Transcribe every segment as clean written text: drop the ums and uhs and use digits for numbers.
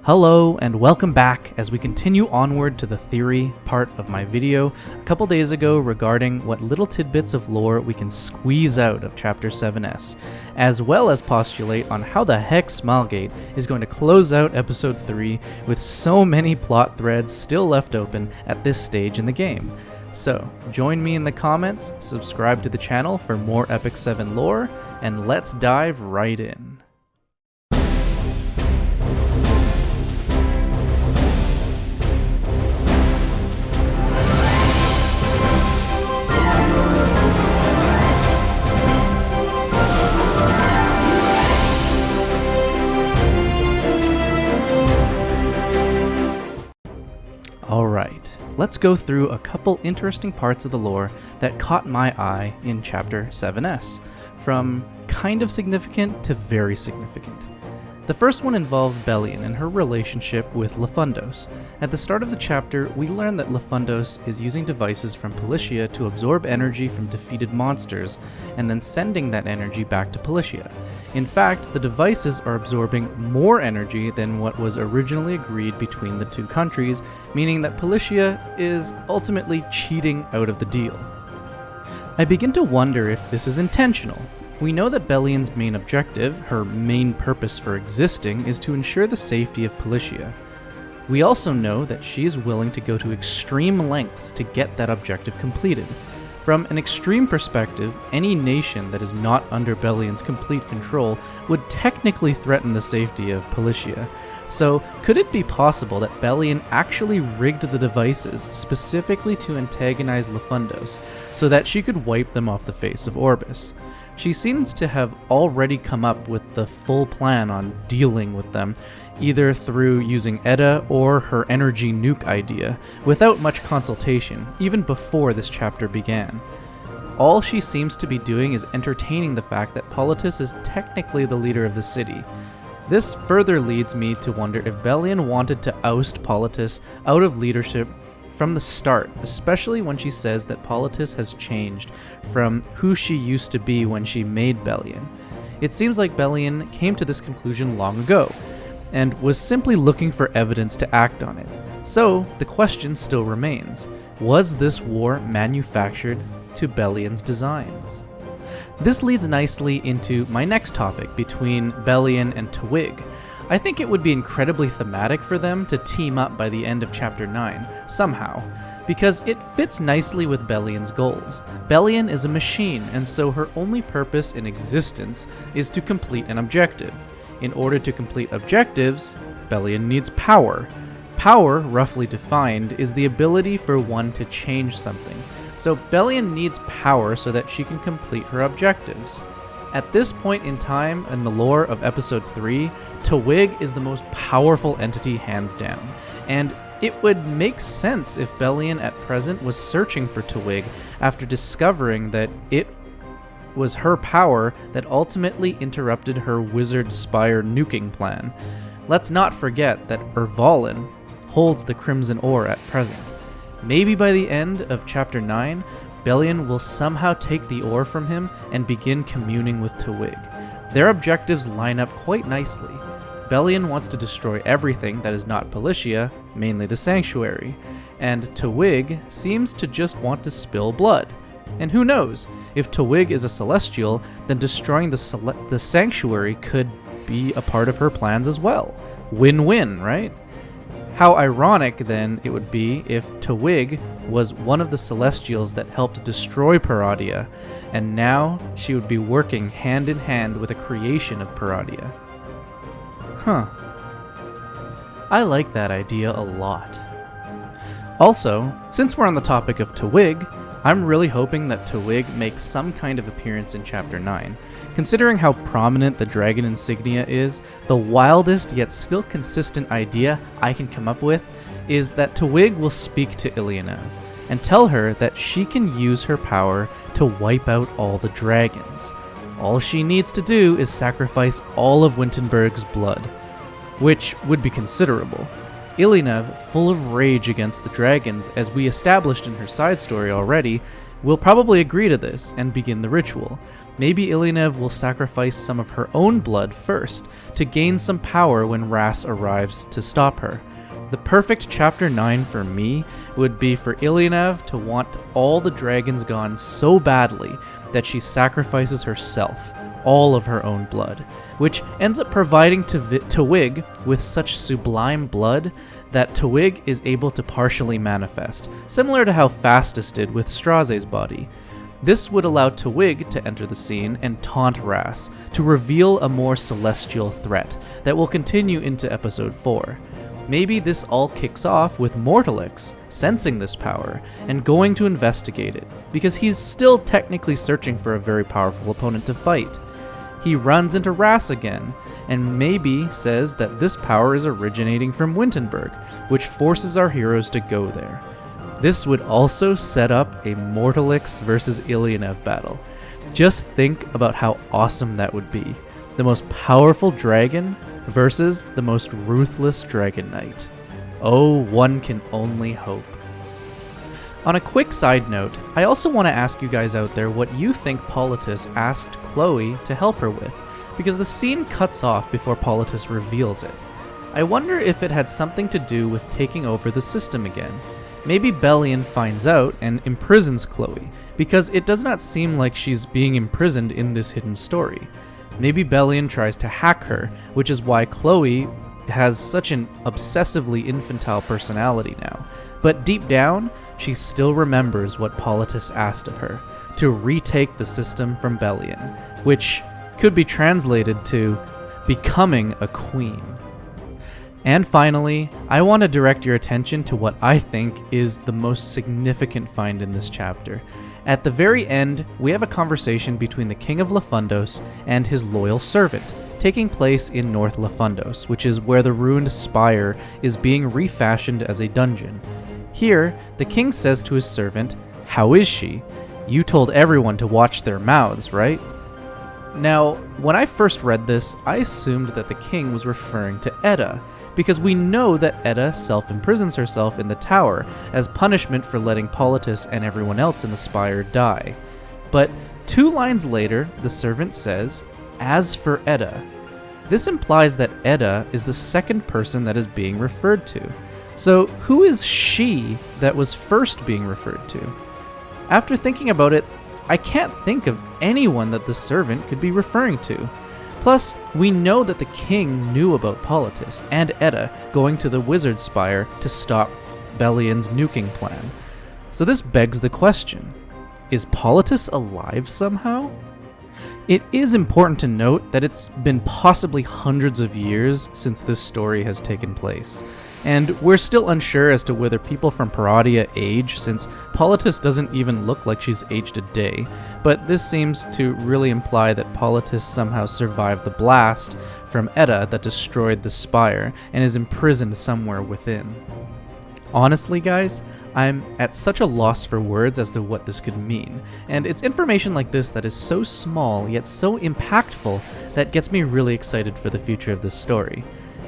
Hello and welcome back as we continue onward to the theory part of my video a couple days ago regarding what little tidbits of lore we can squeeze out of Chapter 7s, as well as postulate on how the heck Smilegate is going to close out Episode 3 with so many plot threads still left open at this stage in the game. So, join me in the comments, subscribe to the channel for more Epic 7 lore, and let's dive right in. Alright, let's go through a couple interesting parts of the lore that caught my eye in Chapter 7s, from kind of significant to very significant. The first one involves Belian and her relationship with Lafundos. At the start of the chapter, we learn that Lafundos is using devices from Policia to absorb energy from defeated monsters, and then sending that energy back to Policia. In fact, the devices are absorbing more energy than what was originally agreed between the two countries, meaning that Policia is ultimately cheating out of the deal. I begin to wonder if this is intentional. We know that Belian's main objective, her main purpose for existing, is to ensure the safety of Policia. We also know that she is willing to go to extreme lengths to get that objective completed. From an extreme perspective, any nation that is not under Belian's complete control would technically threaten the safety of Policia. So, could it be possible that Belian actually rigged the devices specifically to antagonize Lafundos, so that she could wipe them off the face of Orbis? She seems to have already come up with the full plan on dealing with them, either through using Edda or her energy nuke idea, without much consultation, even before this chapter began. All she seems to be doing is entertaining the fact that Politis is technically the leader of the city. This further leads me to wonder if Belian wanted to oust Politis out of leadership from the start, especially when she says that Politis has changed from who she used to be when she made Belian. It seems like Belian came to this conclusion long ago, and was simply looking for evidence to act on it. So, the question still remains, was this war manufactured to Belian's designs? This leads nicely into my next topic between Belian and Tiwig. I think it would be incredibly thematic for them to team up by the end of Chapter 9, somehow, because it fits nicely with Belian's goals. Belian is a machine, and so her only purpose in existence is to complete an objective. In order to complete objectives, Belian needs power. Power, roughly defined, is the ability for one to change something. So Belian needs power so that she can complete her objectives. At this point in time in the lore of Episode 3, Tiwig is the most powerful entity hands down, and it would make sense if Belian at present was searching for Tiwig after discovering that it was her power that ultimately interrupted her Wizard Spire nuking plan. Let's not forget that Ervalin holds the Crimson Ore at present. Maybe by the end of Chapter 9, Belian will somehow take the ore from him and begin communing with Tiwig. Their objectives line up quite nicely. Belian wants to destroy everything that is not Policia, mainly the Sanctuary, and Tiwig seems to just want to spill blood. And who knows, if Tiwig is a Celestial, then destroying the Sanctuary could be a part of her plans as well. Win-win, right? How ironic, then, it would be if Tiwig was one of the Celestials that helped destroy Paradia, and now she would be working hand in hand with a creation of Paradia. I like that idea a lot. Also, since we're on the topic of Tiwig, I'm really hoping that Tiwig makes some kind of appearance in Chapter 9. Considering how prominent the dragon insignia is, the wildest yet still consistent idea I can come up with is that Tiwig will speak to Ilyanev and tell her that she can use her power to wipe out all the dragons. All she needs to do is sacrifice all of Wintenberg's blood, which would be considerable. Ilyanev, full of rage against the dragons, as we established in her side story already, will probably agree to this and begin the ritual. Maybe Ilyenev will sacrifice some of her own blood first to gain some power when Ras arrives to stop her. The perfect chapter 9 for me would be for Ilyenev to want all the dragons gone so badly that she sacrifices herself, all of her own blood, which ends up providing Tiwig with such sublime blood that Tiwig is able to partially manifest, similar to how Fastus did with Straze's body. This would allow Tiwig to enter the scene and taunt Ras, to reveal a more celestial threat that will continue into episode 4. Maybe this all kicks off with Mortalix sensing this power and going to investigate it, because he's still technically searching for a very powerful opponent to fight. He runs into Ras again, and maybe says that this power is originating from Wintenberg, which forces our heroes to go there. This would also set up a Mortalix versus Ilyenev battle. Just think about how awesome that would be. The most powerful dragon versus the most ruthless Dragon Knight. Oh, one can only hope. On a quick side note, I also want to ask you guys out there what you think Politis asked Chloe to help her with, because the scene cuts off before Politis reveals it. I wonder if it had something to do with taking over the system again. Maybe Belian finds out and imprisons Chloe, because it does not seem like she's being imprisoned in this hidden story. Maybe Belian tries to hack her, which is why Chloe has such an obsessively infantile personality now. But deep down, she still remembers what Politis asked of her, to retake the system from Belian, which could be translated to becoming a queen. And finally, I want to direct your attention to what I think is the most significant find in this chapter. At the very end, we have a conversation between the King of Lafundos and his loyal servant, taking place in North Lafundos, which is where the ruined spire is being refashioned as a dungeon. Here, the king says to his servant, "How is she? You told everyone to watch their mouths, right?" Now, when I first read this, I assumed that the king was referring to Edda, because we know that Edda self-imprisons herself in the tower as punishment for letting Politis and everyone else in the spire die. But 2 lines later, the servant says, "As for Edda." This implies that Edda is the second person that is being referred to. So who is she that was first being referred to? After thinking about it, I can't think of anyone that the servant could be referring to. Plus, we know that the king knew about Politis and Edda going to the wizard spire to stop Belian's nuking plan. So this begs the question, is Politis alive somehow? It is important to note that it's been possibly hundreds of years since this story has taken place, and we're still unsure as to whether people from Paradia age, since Politis doesn't even look like she's aged a day, but this seems to really imply that Politis somehow survived the blast from Edda that destroyed the spire and is imprisoned somewhere within. Honestly, guys, I'm at such a loss for words as to what this could mean, and it's information like this that is so small yet so impactful that gets me really excited for the future of this story.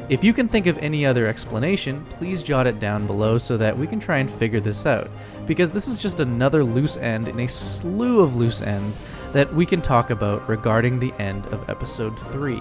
If you can think of any other explanation, please jot it down below so that we can try and figure this out, because this is just another loose end in a slew of loose ends that we can talk about regarding the end of episode 3.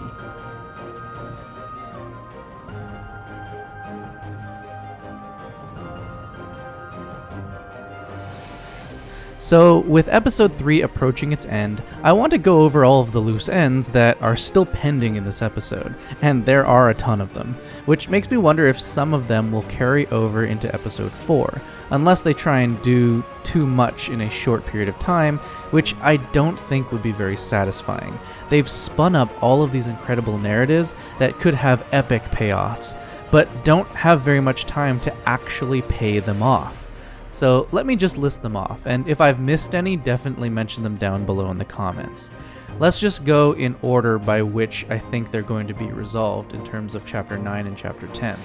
So, with episode 3 approaching its end, I want to go over all of the loose ends that are still pending in this episode, and there are a ton of them, which makes me wonder if some of them will carry over into episode 4, unless they try and do too much in a short period of time, which I don't think would be very satisfying. They've spun up all of these incredible narratives that could have epic payoffs, but don't have very much time to actually pay them off. So let me just list them off, and if I've missed any, definitely mention them down below in the comments. Let's just go in order by which I think they're going to be resolved in terms of Chapter 9 and Chapter 10.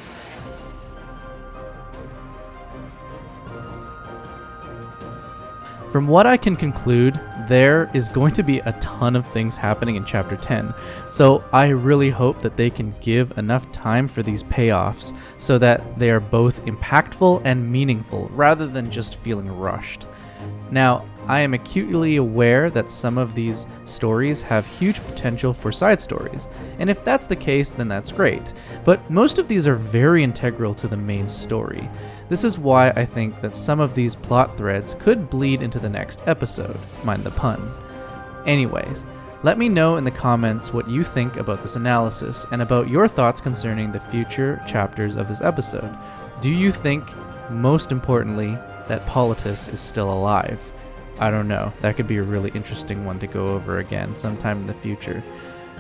From what I can conclude, there is going to be a ton of things happening in Chapter 10, so I really hope that they can give enough time for these payoffs so that they are both impactful and meaningful rather than just feeling rushed. Now, I am acutely aware that some of these stories have huge potential for side stories, and if that's the case, then that's great. But most of these are very integral to the main story. This is why I think that some of these plot threads could bleed into the next episode, mind the pun. Anyways, let me know in the comments what you think about this analysis and about your thoughts concerning the future chapters of this episode. Do you think, most importantly, that Politis is still alive? I don't know. That could be a really interesting one to go over again sometime in the future.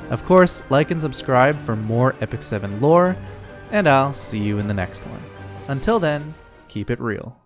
Of course, like and subscribe for more Epic 7 lore, and I'll see you in the next one. Until then, keep it real.